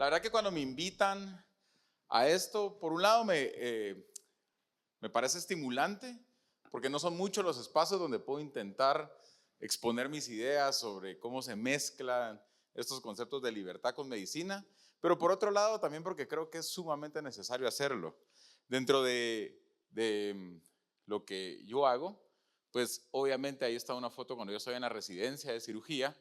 La verdad que cuando me invitan a esto, por un lado me parece estimulante, porque no son muchos los espacios donde puedo intentar exponer mis ideas sobre cómo se mezclan estos conceptos de libertad con medicina, pero por otro lado también porque creo que es sumamente necesario hacerlo. Dentro de lo que yo hago, pues obviamente ahí está una foto cuando yo estoy en la residencia de cirugía.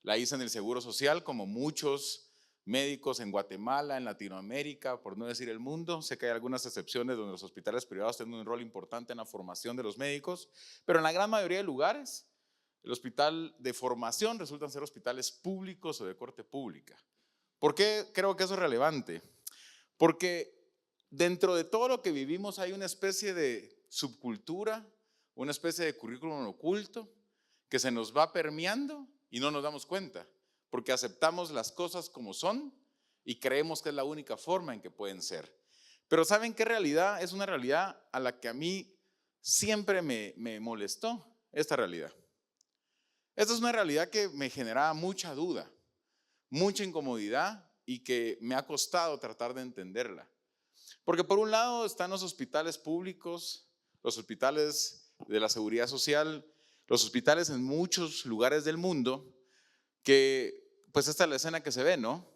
La hice en el Seguro Social, como muchos médicos en Guatemala, en Latinoamérica, por no decir el mundo. Sé que hay algunas excepciones donde los hospitales privados tienen un rol importante en la formación de los médicos, pero en la gran mayoría de lugares, el hospital de formación resultan ser hospitales públicos o de corte pública. ¿Por qué creo que eso es relevante? Porque dentro de todo lo que vivimos hay una especie de subcultura, una especie de currículum oculto que se nos va permeando y no nos damos cuenta, porque aceptamos las cosas como son y creemos que es la única forma en que pueden ser. Pero ¿saben qué realidad? Es una realidad a la que a mí siempre me molestó esta realidad. Esta es una realidad que me generaba mucha duda, mucha incomodidad y que me ha costado tratar de entenderla. Porque por un lado están los hospitales públicos, los hospitales de la seguridad social, los hospitales en muchos lugares del mundo, que pues esta es la escena que se ve, ¿no?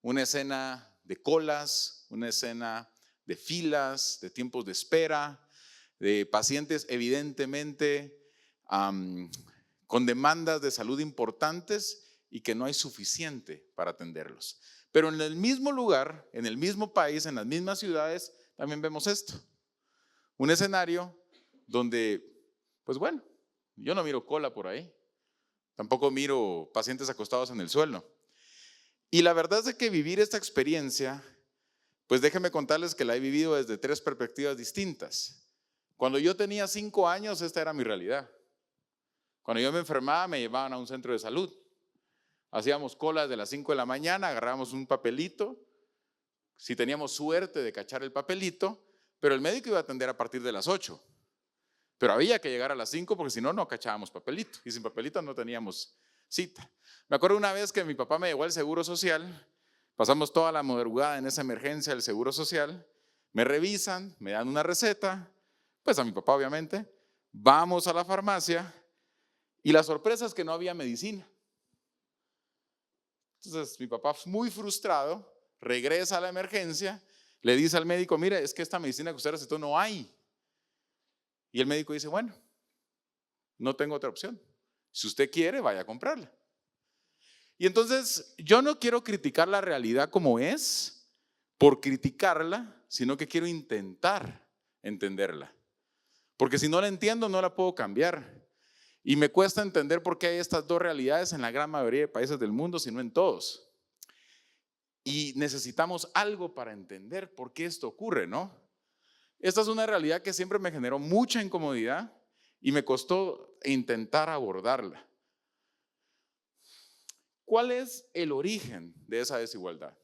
Una escena de colas, una escena de filas, de tiempos de espera, de pacientes evidentemente con demandas de salud importantes y que no hay suficiente para atenderlos. Pero en el mismo lugar, en el mismo país, en las mismas ciudades, también vemos esto. Un escenario donde, pues bueno, yo no miro cola por ahí, tampoco miro pacientes acostados en el suelo. Y la verdad es que vivir esta experiencia, pues déjenme contarles que la he vivido desde tres perspectivas distintas. Cuando yo tenía 5 años, esta era mi realidad. Cuando yo me enfermaba, me llevaban a un centro de salud. Hacíamos colas de las 5 de la mañana, agarrábamos un papelito, si teníamos suerte de cachar el papelito, pero el médico iba a atender a partir de las 8. Pero había que llegar a las 5 porque si no, no cachábamos papelito. Y sin papelito no teníamos cita. Me acuerdo una vez que mi papá me llevó al Seguro Social, pasamos toda la madrugada en esa emergencia del Seguro Social, me revisan, me dan una receta, pues a mi papá obviamente, vamos a la farmacia y la sorpresa es que no había medicina. Entonces mi papá muy frustrado, regresa a la emergencia, le dice al médico, mire, es que esta medicina que usted recetó no hay. Y el médico dice, bueno, no tengo otra opción. Si usted quiere, vaya a comprarla. Y entonces yo no quiero criticar la realidad como es por criticarla, sino que quiero intentar entenderla. Porque si no la entiendo, no la puedo cambiar. Y me cuesta entender por qué hay estas dos realidades en la gran mayoría de países del mundo, si no en todos. Y necesitamos algo para entender por qué esto ocurre, ¿no? Esta es una realidad que siempre me generó mucha incomodidad y me costó intentar abordarla. ¿Cuál es el origen de esa desigualdad?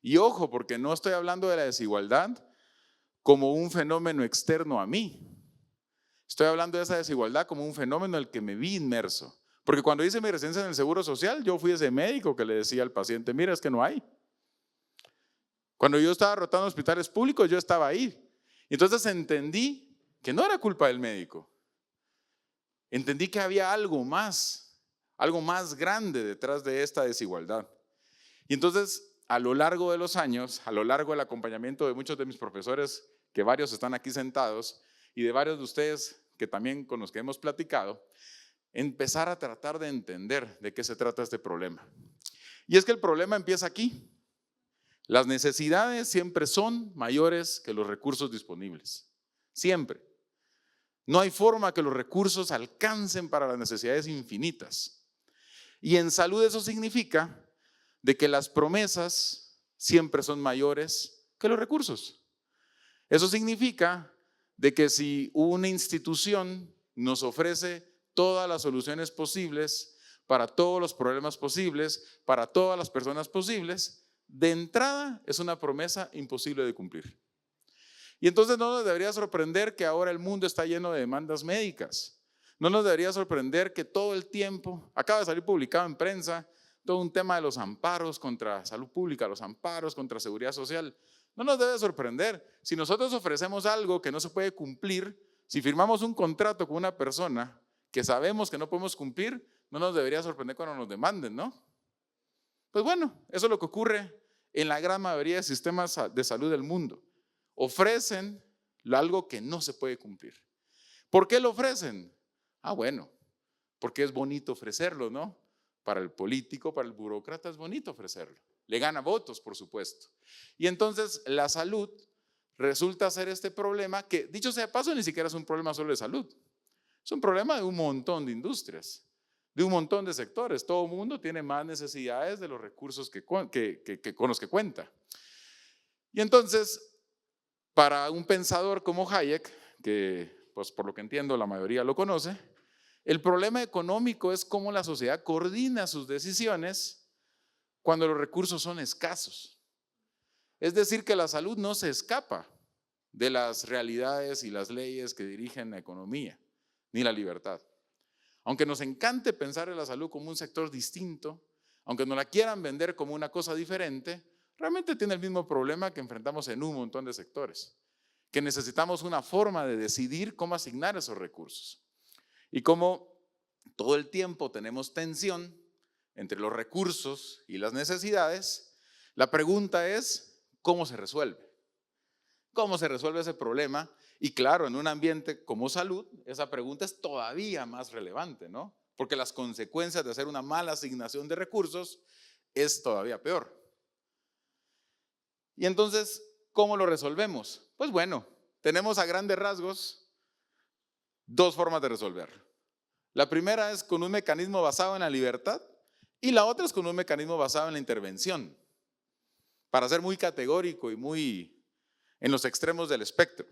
Y ojo, porque no estoy hablando de la desigualdad como un fenómeno externo a mí. Estoy hablando de esa desigualdad como un fenómeno en el que me vi inmerso. Porque cuando hice mi residencia en el Seguro Social, yo fui ese médico que le decía al paciente, mira, es que no hay. Cuando yo estaba rotando hospitales públicos, yo estaba ahí. Entonces entendí que no era culpa del médico. Entendí que había algo más grande detrás de esta desigualdad. Y entonces, a lo largo de los años, a lo largo del acompañamiento de muchos de mis profesores, que varios están aquí sentados, y de varios de ustedes que también con los que hemos platicado, empezar a tratar de entender de qué se trata este problema. Y es que el problema empieza aquí. Las necesidades siempre son mayores que los recursos disponibles. Siempre. No hay forma que los recursos alcancen para las necesidades infinitas. Y en salud eso significa de que las promesas siempre son mayores que los recursos. Eso significa de que si una institución nos ofrece todas las soluciones posibles para todos los problemas posibles, para todas las personas posibles, de entrada es una promesa imposible de cumplir. Y entonces no nos debería sorprender que ahora el mundo está lleno de demandas médicas. No nos debería sorprender que todo el tiempo, acaba de salir publicado en prensa, todo un tema de los amparos contra salud pública, los amparos contra seguridad social. No nos debe sorprender. Si nosotros ofrecemos algo que no se puede cumplir, si firmamos un contrato con una persona que sabemos que no podemos cumplir, no nos debería sorprender cuando nos demanden, ¿no? Pues bueno, eso es lo que ocurre en la gran mayoría de sistemas de salud del mundo. Ofrecen algo que no se puede cumplir. ¿Por qué lo ofrecen? Bueno, porque es bonito ofrecerlo, ¿no? Para el político, para el burócrata es bonito ofrecerlo. Le gana votos, por supuesto. Y entonces la salud resulta ser este problema que, dicho sea de paso, ni siquiera es un problema solo de salud. Es un problema de un montón de industrias, de un montón de sectores. Todo el mundo tiene más necesidades de los recursos con los que cuenta. Y entonces, para un pensador como Hayek, que pues por lo que entiendo la mayoría lo conoce, el problema económico es cómo la sociedad coordina sus decisiones cuando los recursos son escasos. Es decir, que la salud no se escapa de las realidades y las leyes que dirigen la economía, ni la libertad. Aunque nos encante pensar en la salud como un sector distinto, aunque nos la quieran vender como una cosa diferente, realmente tiene el mismo problema que enfrentamos en un montón de sectores, que necesitamos una forma de decidir cómo asignar esos recursos. Y como todo el tiempo tenemos tensión entre los recursos y las necesidades, la pregunta es, ¿cómo se resuelve? ¿Cómo se resuelve ese problema? Y claro, en un ambiente como salud, esa pregunta es todavía más relevante, ¿no? Porque las consecuencias de hacer una mala asignación de recursos es todavía peor. Y entonces, ¿cómo lo resolvemos? Pues bueno, tenemos a grandes rasgos dos formas de resolverlo. La primera es con un mecanismo basado en la libertad y la otra es con un mecanismo basado en la intervención, para ser muy categórico y muy en los extremos del espectro.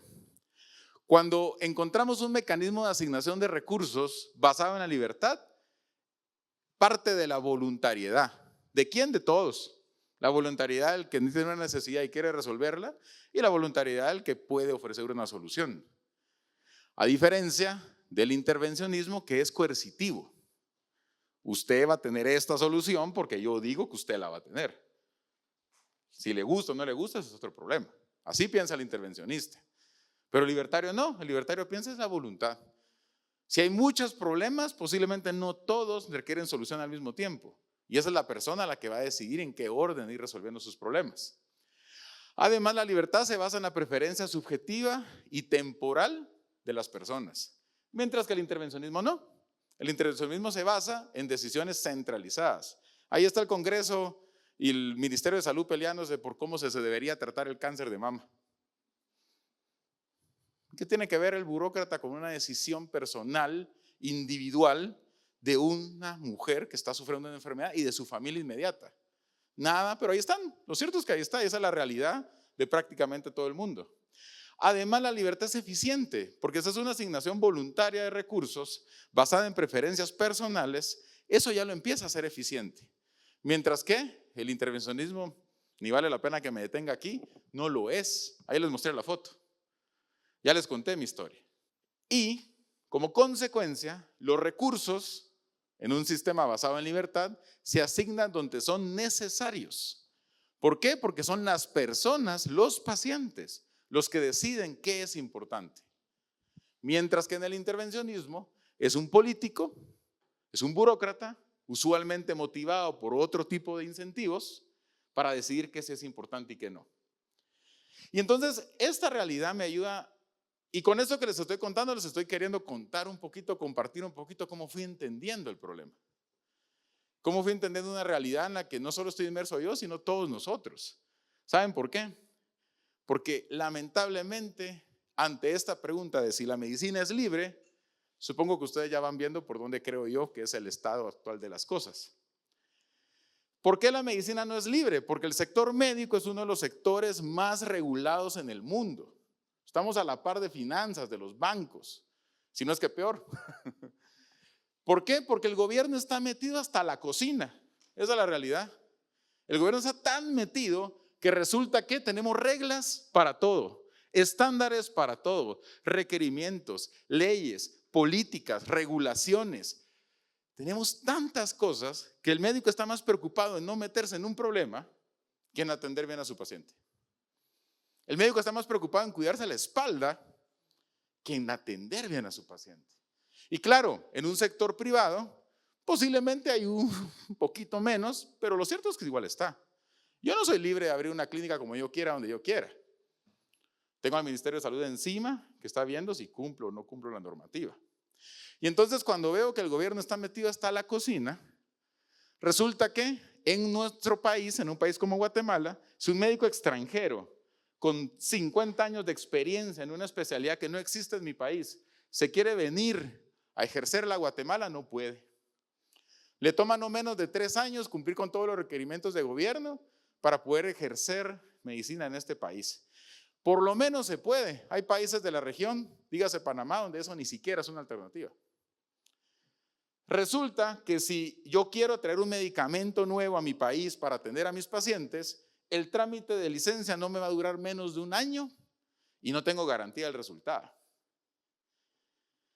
Cuando encontramos un mecanismo de asignación de recursos basado en la libertad, parte de la voluntariedad. ¿De quién? De todos. La voluntariedad del que tiene una necesidad y quiere resolverla y la voluntariedad del que puede ofrecer una solución. A diferencia del intervencionismo, que es coercitivo. Usted va a tener esta solución porque yo digo que usted la va a tener. Si le gusta o no le gusta, ese es otro problema. Así piensa el intervencionista. Pero el libertario no, el libertario piensa en la voluntad. Si hay muchos problemas, posiblemente no todos requieren solución al mismo tiempo. Y esa es la persona la que va a decidir en qué orden ir resolviendo sus problemas. Además, la libertad se basa en la preferencia subjetiva y temporal de las personas, mientras que el intervencionismo no. El intervencionismo se basa en decisiones centralizadas. Ahí está el Congreso y el Ministerio de Salud peleándose por cómo se debería tratar el cáncer de mama. ¿Qué tiene que ver el burócrata con una decisión personal, individual, de una mujer que está sufriendo una enfermedad y de su familia inmediata? Nada, pero ahí están. Lo cierto es que ahí está, esa es la realidad de prácticamente todo el mundo. Además, la libertad es eficiente, porque esa es una asignación voluntaria de recursos basada en preferencias personales. Eso ya lo empieza a ser eficiente. Mientras que el intervencionismo, ni vale la pena que me detenga aquí, no lo es. Ahí les mostré la foto. Ya les conté mi historia. Y como consecuencia, los recursos en un sistema basado en libertad se asignan donde son necesarios. ¿Por qué? Porque son las personas, los pacientes, los que deciden qué es importante. Mientras que en el intervencionismo es un político, es un burócrata, usualmente motivado por otro tipo de incentivos para decidir qué sí es importante y qué no. Y entonces esta realidad me ayuda. Y con eso que les estoy contando, les estoy queriendo contar un poquito, compartir un poquito cómo fui entendiendo el problema. Cómo fui entendiendo una realidad en la que no solo estoy inmerso yo, sino todos nosotros. ¿Saben por qué? Porque lamentablemente, ante esta pregunta de si la medicina es libre, supongo que ustedes ya van viendo por dónde creo yo que es el estado actual de las cosas. ¿Por qué la medicina no es libre? Porque el sector médico es uno de los sectores más regulados en el mundo. Estamos a la par de finanzas, de los bancos, si no es que peor. ¿Por qué? Porque el gobierno está metido hasta la cocina. Esa es la realidad. El gobierno está tan metido que resulta que tenemos reglas para todo, estándares para todo, requerimientos, leyes, políticas, regulaciones. Tenemos tantas cosas que el médico está más preocupado en no meterse en un problema que en atender bien a su paciente. El médico está más preocupado en cuidarse la espalda que en atender bien a su paciente. Y claro, en un sector privado posiblemente hay un poquito menos, pero lo cierto es que igual está. Yo no soy libre de abrir una clínica como yo quiera, donde yo quiera. Tengo al Ministerio de Salud encima que está viendo si cumplo o no cumplo la normativa. Y entonces cuando veo que el gobierno está metido hasta la cocina, resulta que en nuestro país, en un país como Guatemala, si un médico extranjero con 50 años de experiencia en una especialidad que no existe en mi país se quiere venir a ejercer la Guatemala, no puede. Le toma no menos de 3 años cumplir con todos los requerimientos de gobierno para poder ejercer medicina en este país. Por lo menos se puede. Hay países de la región, dígase Panamá, donde eso ni siquiera es una alternativa. Resulta que si yo quiero traer un medicamento nuevo a mi país para atender a mis pacientes, el trámite de licencia no me va a durar menos de 1 año y no tengo garantía del resultado.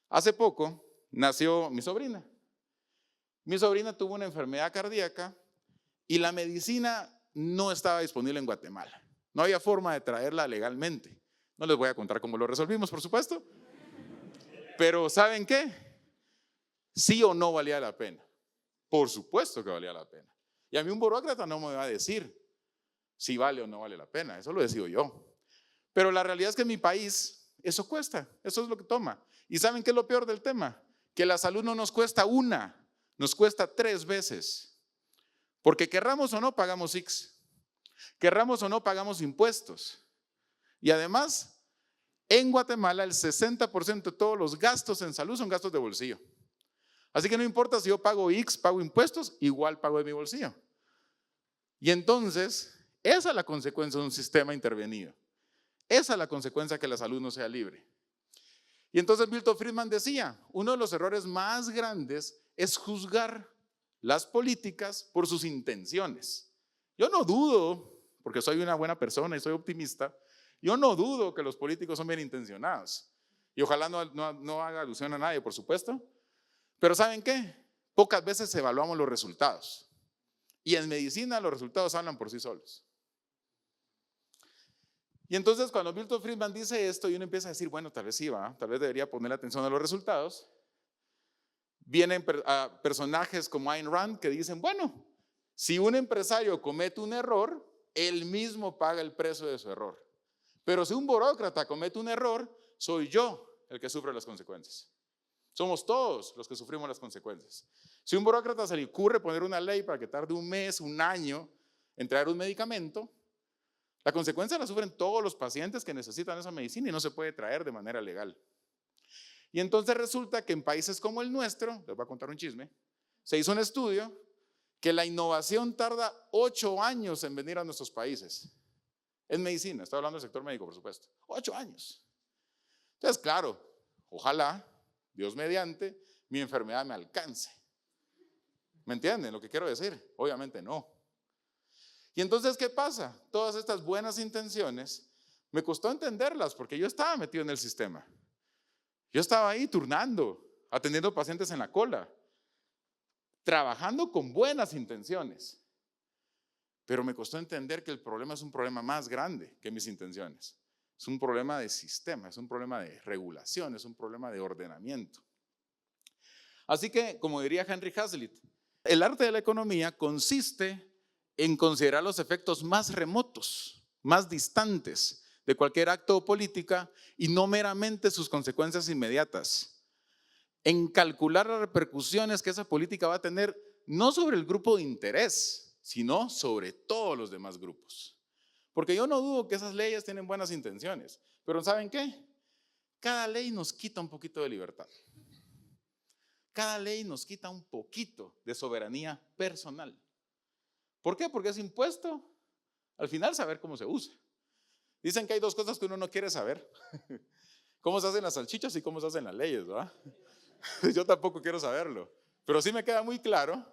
Hace poco nació mi sobrina. Mi sobrina tuvo una enfermedad cardíaca y la medicina no estaba disponible en Guatemala. No había forma de traerla legalmente. No les voy a contar cómo lo resolvimos, por supuesto. Pero ¿saben qué? Sí o no valía la pena. Por supuesto que valía la pena. Y a mí un burócrata no me va a decir si vale o no vale la pena. Eso lo decido yo. Pero la realidad es que en mi país eso cuesta. Eso es lo que toma. ¿Y saben qué es lo peor del tema? Que la salud no nos cuesta una, nos cuesta 3 veces. Porque querramos o no pagamos IX. Querramos o no pagamos impuestos. Y además, en Guatemala el 60% de todos los gastos en salud son gastos de bolsillo. Así que no importa si yo pago IX, pago impuestos, igual pago de mi bolsillo. Y entonces, esa es la consecuencia de un sistema intervenido. Esa es la consecuencia que la salud no sea libre. Y entonces Milton Friedman decía, uno de los errores más grandes es juzgar las políticas por sus intenciones. Yo no dudo, porque soy una buena persona y soy optimista, yo no dudo que los políticos son bien intencionados. Y ojalá no haga alusión a nadie, por supuesto. Pero ¿saben qué? Pocas veces evaluamos los resultados. Y en medicina los resultados hablan por sí solos. Y entonces cuando Milton Friedman dice esto y uno empieza a decir, bueno, tal vez sí va, tal vez debería poner atención a los resultados, vienen personajes como Ayn Rand que dicen, bueno, si un empresario comete un error, él mismo paga el precio de su error. Pero si un burócrata comete un error, soy yo el que sufre las consecuencias. Somos todos los que sufrimos las consecuencias. Si a un burócrata se le ocurre poner una ley para que tarde 1 mes, 1 año en traer un medicamento, la consecuencia la sufren todos los pacientes que necesitan esa medicina y no se puede traer de manera legal. Y entonces resulta que en países como el nuestro, les voy a contar un chisme, se hizo un estudio que la innovación tarda 8 años en venir a nuestros países. En medicina, estoy hablando del sector médico, por supuesto. 8 años. Entonces, claro, ojalá, Dios mediante, mi enfermedad me alcance. ¿Me entienden lo que quiero decir? Obviamente no. Y entonces, ¿qué pasa? Todas estas buenas intenciones, me costó entenderlas porque yo estaba metido en el sistema. Yo estaba ahí turnando, atendiendo pacientes en la cola, trabajando con buenas intenciones. Pero me costó entender que el problema es un problema más grande que mis intenciones. Es un problema de sistema, es un problema de regulación, es un problema de ordenamiento. Así que, como diría Henry Hazlitt, el arte de la economía consiste en considerar los efectos más remotos, más distantes de cualquier acto o política y no meramente sus consecuencias inmediatas. En calcular las repercusiones que esa política va a tener no sobre el grupo de interés, sino sobre todos los demás grupos. Porque yo no dudo que esas leyes tienen buenas intenciones, pero ¿saben qué? Cada ley nos quita un poquito de libertad. Cada ley nos quita un poquito de soberanía personal. ¿Por qué? Porque es impuesto al final saber cómo se usa. Dicen que hay 2 cosas que uno no quiere saber. Cómo se hacen las salchichas y cómo se hacen las leyes, ¿verdad? Yo tampoco quiero saberlo. Pero sí me queda muy claro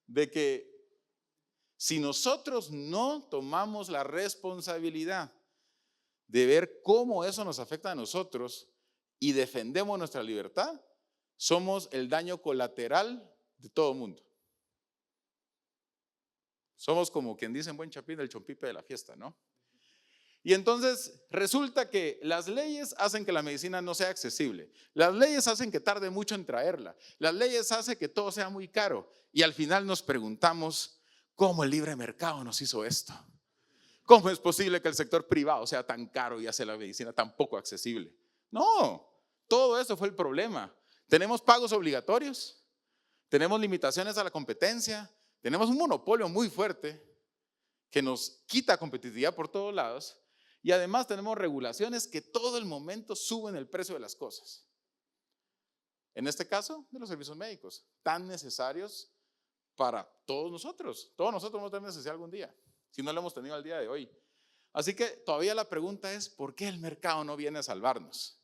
de que si nosotros no tomamos la responsabilidad de ver cómo eso nos afecta a nosotros y defendemos nuestra libertad, somos el daño colateral de todo mundo. Somos como quien dice en buen chapín, el chompipe de la fiesta, ¿no? Y entonces resulta que las leyes hacen que la medicina no sea accesible. Las leyes hacen que tarde mucho en traerla. Las leyes hacen que todo sea muy caro. Y al final nos preguntamos, ¿cómo el libre mercado nos hizo esto? ¿Cómo es posible que el sector privado sea tan caro y hace la medicina tan poco accesible? No, todo eso fue el problema. Tenemos pagos obligatorios, tenemos limitaciones a la competencia, tenemos un monopolio muy fuerte que nos quita competitividad por todos lados. Y además tenemos regulaciones que todo el momento suben el precio de las cosas. En este caso, de los servicios médicos, tan necesarios para todos nosotros. Todos nosotros vamos a tener necesidad algún día, si no lo hemos tenido al día de hoy. Así que todavía la pregunta es, ¿por qué el mercado no viene a salvarnos?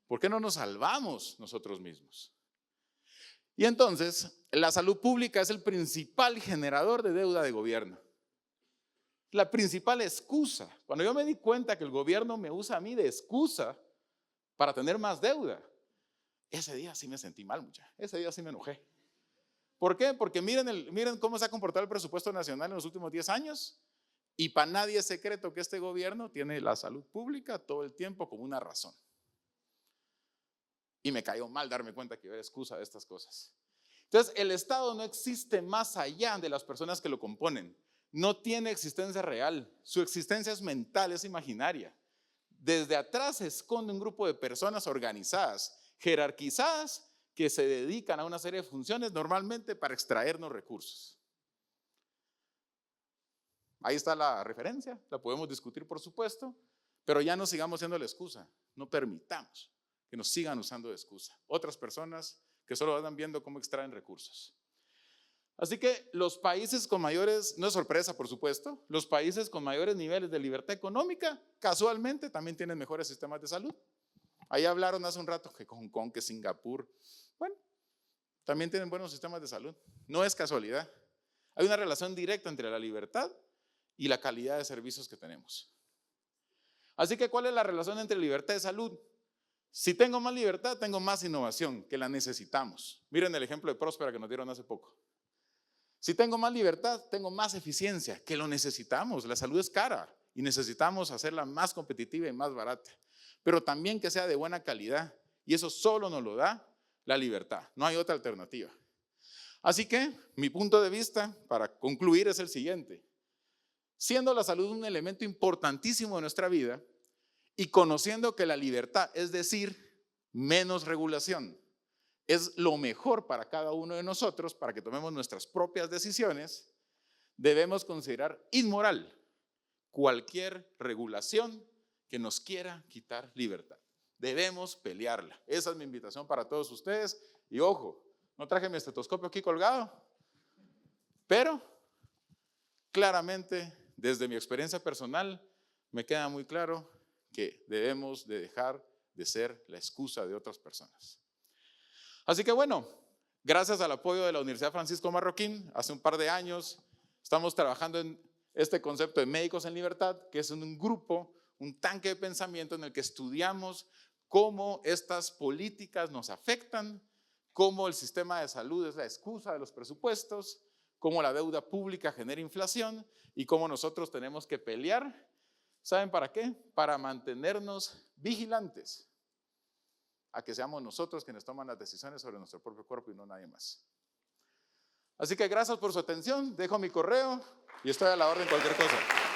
¿Por qué no nos salvamos nosotros mismos? Y entonces, la salud pública es el principal generador de deuda de gobierno. La principal excusa. Cuando yo me di cuenta que el gobierno me usa a mí de excusa para tener más deuda, ese día sí me sentí mal, muchacha. Ese día sí me enojé. ¿Por qué? Porque miren cómo se ha comportado el presupuesto nacional en los últimos 10 años y para nadie es secreto que este gobierno tiene la salud pública todo el tiempo como una razón. Y me cayó mal darme cuenta que era excusa de estas cosas. Entonces, el Estado no existe más allá de las personas que lo componen. No tiene existencia real, su existencia es mental, es imaginaria. Desde atrás se esconde un grupo de personas organizadas, jerarquizadas, que se dedican a una serie de funciones normalmente para extraernos recursos. Ahí está la referencia, la podemos discutir por supuesto, pero ya no sigamos siendo la excusa, no permitamos que nos sigan usando de excusa. Otras personas que solo andan viendo cómo extraen recursos. Así que los países con mayores, no es sorpresa por supuesto, los países con mayores niveles de libertad económica casualmente también tienen mejores sistemas de salud. Ahí hablaron hace un rato que Hong Kong, que Singapur, bueno, también tienen buenos sistemas de salud. No es casualidad. Hay una relación directa entre la libertad y la calidad de servicios que tenemos. Así que, ¿cuál es la relación entre libertad y salud? Si tengo más libertad, tengo más innovación, que la necesitamos. Miren el ejemplo de Próspera que nos dieron hace poco. Si tengo más libertad, tengo más eficiencia, que lo necesitamos. La salud es cara y necesitamos hacerla más competitiva y más barata, pero también que sea de buena calidad, y eso solo nos lo da la libertad, no hay otra alternativa. Así que mi punto de vista para concluir es el siguiente: siendo la salud un elemento importantísimo de nuestra vida y conociendo que la libertad, es decir, menos regulación, es lo mejor para cada uno de nosotros, para que tomemos nuestras propias decisiones, debemos considerar inmoral cualquier regulación que nos quiera quitar libertad. Debemos pelearla. Esa es mi invitación para todos ustedes. Y ojo, no traje mi estetoscopio aquí colgado, pero claramente desde mi experiencia personal me queda muy claro que debemos de dejar de ser la excusa de otras personas. Así que bueno, gracias al apoyo de la Universidad Francisco Marroquín, hace un par de años estamos trabajando en este concepto de Médicos en Libertad, que es un grupo, un tanque de pensamiento en el que estudiamos cómo estas políticas nos afectan, cómo el sistema de salud es la excusa de los presupuestos, cómo la deuda pública genera inflación y cómo nosotros tenemos que pelear. ¿Saben para qué? Para mantenernos vigilantes a que seamos nosotros quienes toman las decisiones sobre nuestro propio cuerpo y no nadie más. Así que gracias por su atención, dejo mi correo y estoy a la orden cualquier cosa.